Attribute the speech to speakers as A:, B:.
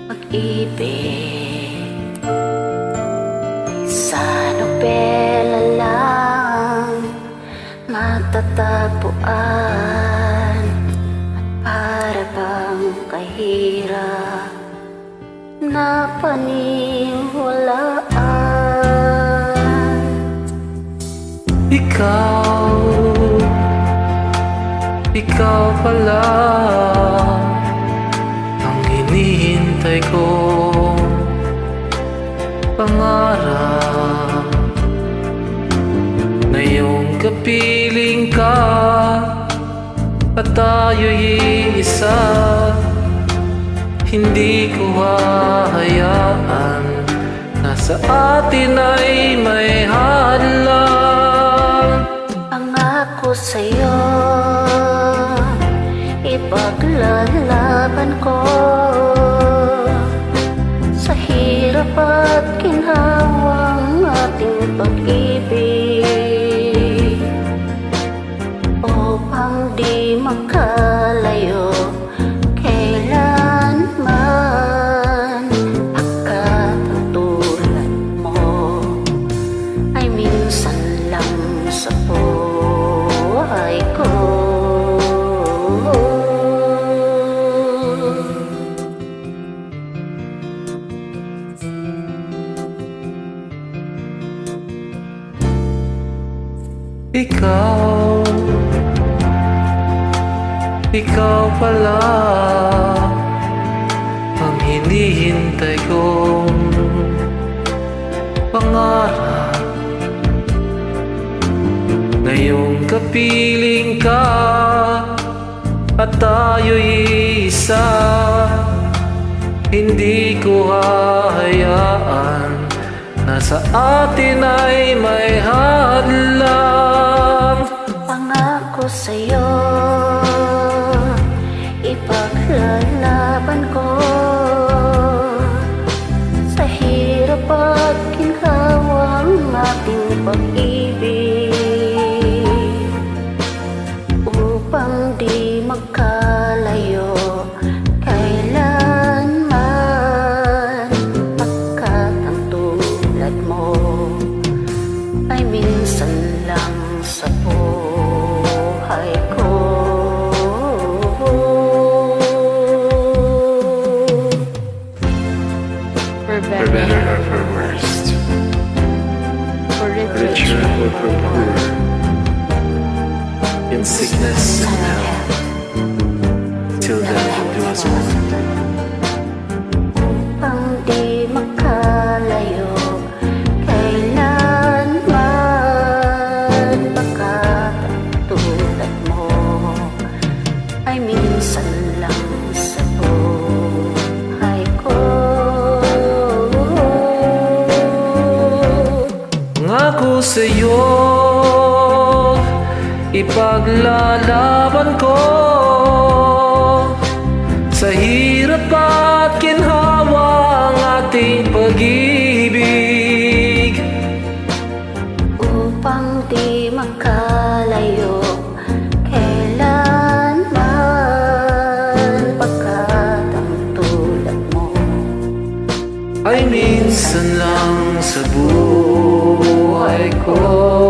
A: pag-ibig sa nobela lang matatagpuan, at para bang kahirap na paniwalaan.
B: Ikaw pala ang hinihintay kong pangarap. Ngayong kapiling ka at tayo'y isa, hindi ko hahayaan na sa atin ay may hadlang.
A: Pangako sa'yo, ipaglalaban ko sa hirap at ginhawang ating pag-ibig, upang di makalayo kailanman. Pagkat ang tulad mo ay minsan lang sa buhay ko.
B: Ikaw pala ang hinihintay kong pangarap. Ngayong kapiling ka at tayo'y isa, hindi ko hahayaan na sa atin ay may hadlang.
A: Pangako sa'yo, ipaglalaban ko sa hirap at ginhawang ating pag-ibig, upang di magkalayo kailanman. Pagkat ang tulad mo ay minsan lang sa buhay ko.
C: For better or for worst, for richer or for poor, in sickness and health, till death do us part.
A: Upang di makalayo kailanman. Pagkat ang tulad mo ay minsan lang sa buhay ko.
B: Pangako sa'yo, ipaglalaban ko sa hirap at ginhawa ang ating pag-ibig,
A: upang di makalayo kailanman. Pagkat ang tulad mo
B: ay minsan lang sa buhay ko.